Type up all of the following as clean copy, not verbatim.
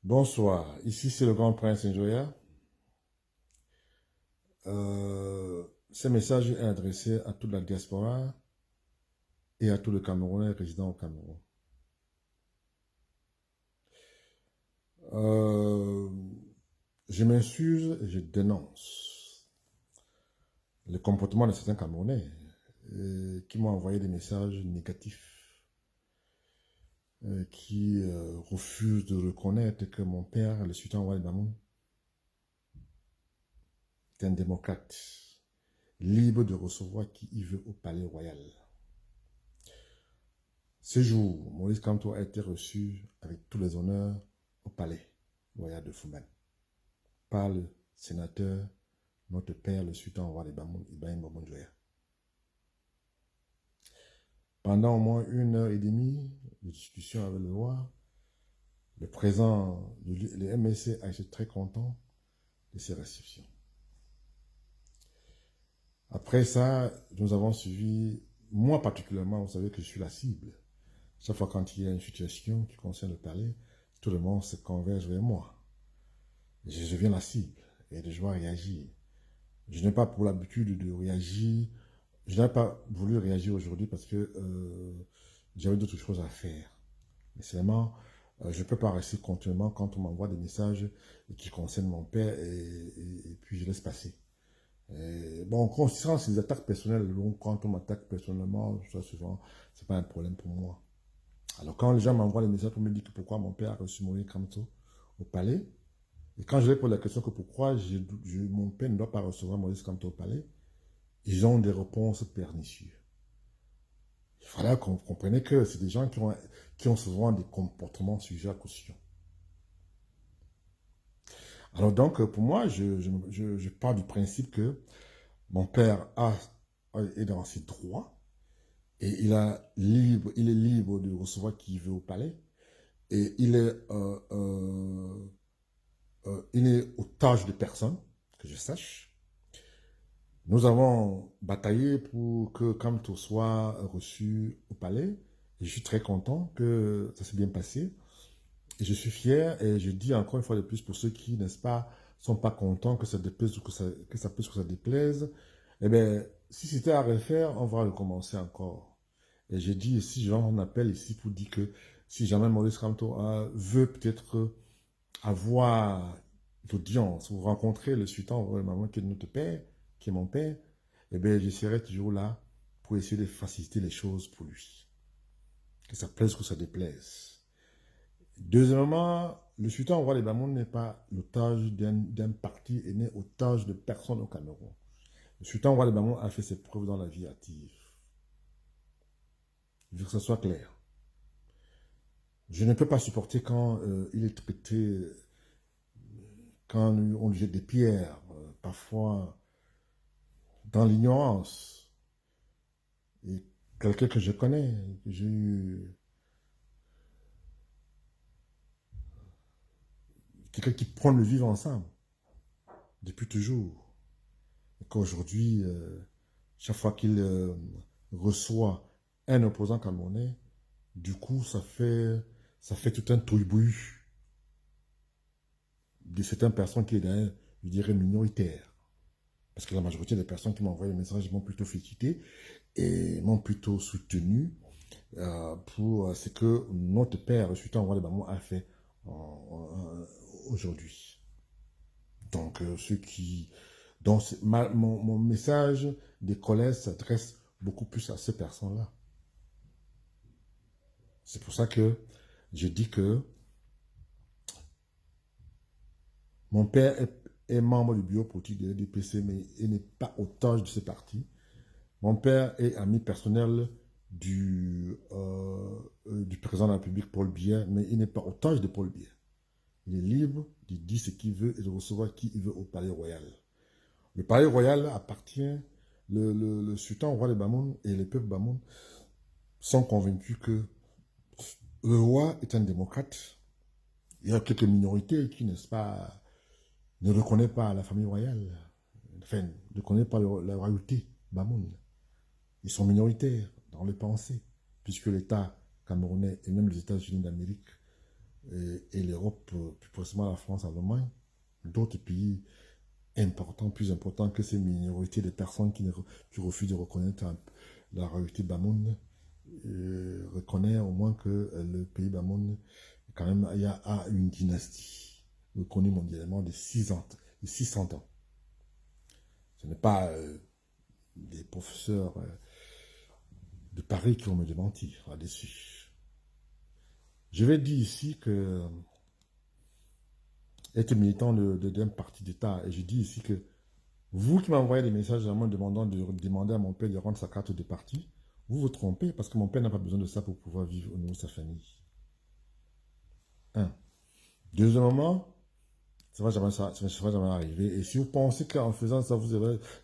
Bonsoir, ici c'est le Grand Prince Njoya. Ce message est adressé à toute la diaspora et à tous les Camerounais résidant au Cameroun. Euh, je m'insurge et je dénonce le comportement de certains Camerounais qui m'ont envoyé des messages négatifs, qui refusent de reconnaître que mon père, le sultan Ouad Mamoun, est un démocrate, libre de recevoir qui il veut au palais royal. Ce jour, Maurice Kamto a été reçu avec tous les honneurs au palais royal de Fouman par le sénateur, notre père, le sultan roi des Bamoun, Ibrahim Babonjoya. Pendant au moins 1 heure et demie de discussion avec le roi, le présent, le MSC a été très content de ces réceptions. Après ça, nous avons suivi, moi particulièrement, vous savez que je suis la cible. Chaque fois quand il y a une situation qui concerne le palais, tout le monde se converge vers moi. Je deviens la cible et je dois réagir. Je n'ai pas pour l'habitude de réagir. Je n'ai pas voulu réagir aujourd'hui parce que j'avais d'autres choses à faire. Mais seulement, je ne peux pas rester continuellement quand on m'envoie des messages qui concernent mon père et puis je laisse passer. Bon, concernant ces attaques personnelles, donc quand on m'attaque personnellement, ça souvent, c'est pas un problème pour moi. Alors quand les gens m'envoient des messages pour me dire que pourquoi mon père a reçu Moïse Kamto au palais, et quand je leur pose la question que pourquoi mon père ne doit pas recevoir Maurice Kamto au palais, ils ont des réponses pernicieuses. Il fallait qu'on comprenne que c'est des gens qui ont souvent des comportements sujets à caution. Alors donc, pour moi, je pars du principe que mon père est dans ses droits et il est libre de recevoir qui il veut au palais et il est otage de personne, que je sache. Nous avons bataillé pour que Kamto soit reçu au palais. Et je suis très content que ça s'est bien passé. Et je suis fier et je dis encore une fois de plus pour ceux qui, n'est-ce pas, sont pas contents que ça déplaise ou que ça puisse que ça déplaise. Eh bien, si c'était à refaire, on va recommencer encore. Et j'ai dit ici, j'en appelle ici pour dire que si jamais Maurice Kamto veut peut-être avoir l'audience ou rencontrer le sultan vraiment qui est notre père, qui est mon père, eh bien, je serai toujours là pour essayer de faciliter les choses pour lui. Que ça plaise ou que ça déplaise. Deuxièmement, le sultan roi des Bamoun n'est pas l'otage d'un parti et n'est otage de personne au Cameroun. Le sultan roi des Bamoun a fait ses preuves dans la vie active. Je veux que ça soit clair. Je ne peux pas supporter quand il est traité, quand on lui jette des pierres, parfois dans l'ignorance. Et quelqu'un que je connais, que j'ai eu, quelqu'un qui prend le vivre ensemble depuis toujours. Et qu'aujourd'hui, chaque fois qu'il reçoit un opposant camerounais, du coup, ça fait tout un touibouille de certaines personnes qui est d'ailleurs, je dirais, minoritaire. Parce que la majorité des personnes qui m'ont envoyé le message m'ont plutôt félicité et m'ont plutôt soutenu pour ce que notre père, le sultan roi de Bamou, a fait aujourd'hui. Donc, mon message des collègues s'adresse beaucoup plus à ces personnes-là. C'est pour ça que je dis que mon père est membre du bureau politique de l'EDPC, mais il n'est pas otage de ce parti. Mon père est ami personnel du président de la République, Paul Biya, mais il n'est pas otage de Paul Biya. Il est libre de dire ce qu'il veut et de recevoir qui il veut au palais royal. Le palais royal appartient, le sultan roi de Bamoun et le peuple Bamoun sont convaincus que le roi est un démocrate. Il y a quelques minorités qui, n'est-ce pas, ne reconnaissent pas la famille royale, enfin, ne reconnaissent pas la royauté Bamoun. Ils sont minoritaires dans les pensées, puisque l'État camerounais et même les États-Unis d'Amérique et l'Europe, plus précisément la France, l'Allemagne, d'autres pays importants, plus importants que ces minorités de personnes qui refusent de reconnaître la royauté Bamoun, reconnaît au moins que le pays Bamoun, quand même, a une dynastie reconnue mondialement de 600 ans. Ce n'est pas des professeurs de Paris qui vont me démentir là-dessus. Je vais dire ici que être militant d'un parti d'État, et je dis ici que vous qui m'envoyez des messages en me demandant de demander à mon père de rendre sa carte de parti, vous vous trompez parce que mon père n'a pas besoin de ça pour pouvoir vivre au niveau de sa famille. Un. Deuxièmement, ça ne va jamais arriver. Et si vous pensez qu'en faisant ça, vous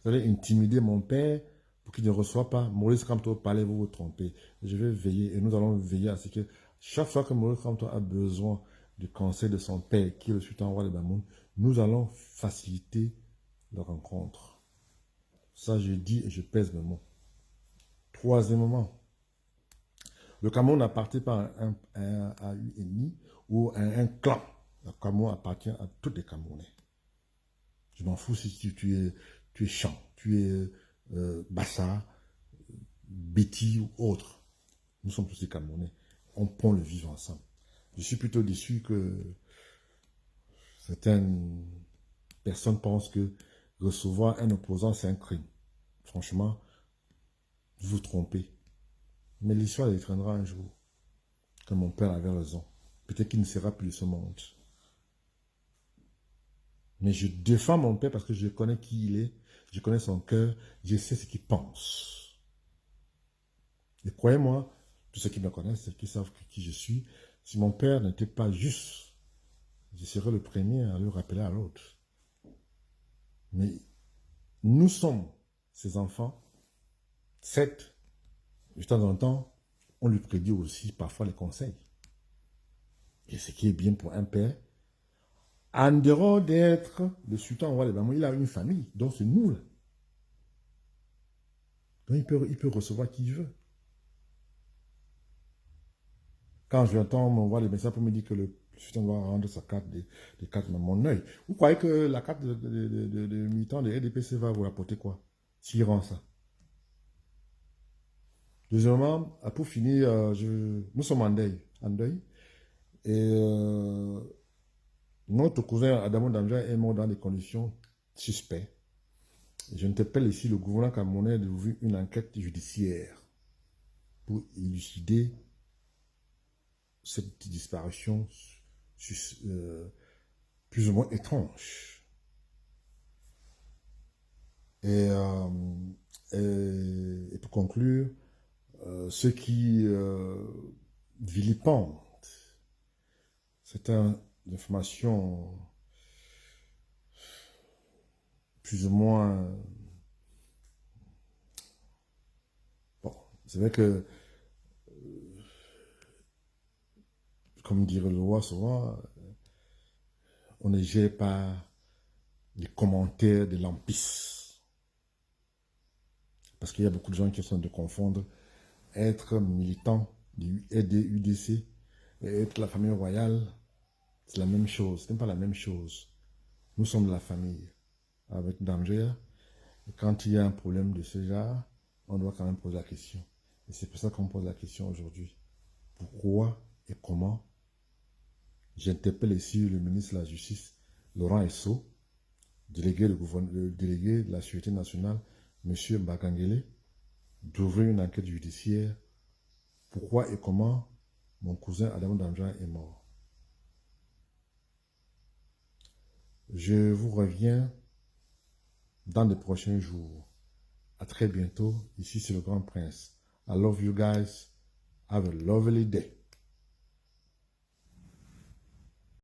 allez intimider mon père pour qu'il ne reçoive pas Maurice Kamto parler, vous vous trompez. Je vais veiller et nous allons veiller à ce que chaque fois que Maurice Kamto a besoin du conseil de son père, qui est le sultan roi de Bamoun, nous allons faciliter la rencontre. Ça, je dis et je pèse mes mots. Troisièmement, le Cameroun appartient pas à un ennemi ou à un clan. Le Cameroun appartient à tous les Camerounais. Je m'en fous si tu es Cham, tu es Bassa, Betty ou autre. Nous sommes tous des Camerounais. On peut le vivre ensemble. Je suis plutôt déçu que certaines personnes pensent que recevoir un opposant, c'est un crime. Franchement, vous vous trompez. Mais l'histoire les traînera un jour. Que mon père avait raison. Peut-être qu'il ne sera plus de ce monde. Mais je défends mon père parce que je connais qui il est. Je connais son cœur. Je sais ce qu'il pense. Et croyez-moi, tous ceux qui me connaissent, qui savent qui je suis, si mon père n'était pas juste, je serais le premier à le rappeler à l'autre. Mais nous sommes ses enfants. Certes, de temps en temps, on lui prédit aussi parfois les conseils. Et ce qui est bien pour un père, en dehors d'être le sultan roi de Bamoun, il a une famille, donc c'est nous là. Donc il peut recevoir qui il veut. Quand je l'entends m'envoie des messages pour me dire que le sultan doit rendre sa carte des cartes dans mon œil. Vous croyez que la carte de militant de RDPC va vous rapporter quoi s'il rend ça? Deuxièmement, pour finir, nous sommes en deuil. Et notre cousin Adamo Damja est mort dans des conditions suspectes. J'interpelle ici le gouvernement camerounais d'ouvrir une enquête judiciaire pour élucider cette disparition plus ou moins étrange. Et pour conclure, ceux qui vilipendent certaines informations plus ou moins... Bon, c'est vrai que, comme dirait le roi souvent, on ne gère pas les commentaires de lampistes. Parce qu'il y a beaucoup de gens qui sont de confondre être militant du UDC et être la famille royale. C'est la même chose, ce n'est pas la même chose. Nous sommes de la famille avec Damger. Et quand il y a un problème de ce genre, on doit quand même poser la question. Et c'est pour ça qu'on pose la question aujourd'hui. Pourquoi et comment? J'interpelle ici le ministre de la Justice, Laurent Esso, délégué de la Sûreté nationale, M. Bakangele, d'ouvrir une enquête judiciaire. Pourquoi et comment mon cousin Adamo Damja est mort? Je vous reviens dans les prochains jours. À très bientôt. Ici, c'est le Grand Prince. I love you guys. Have a lovely day.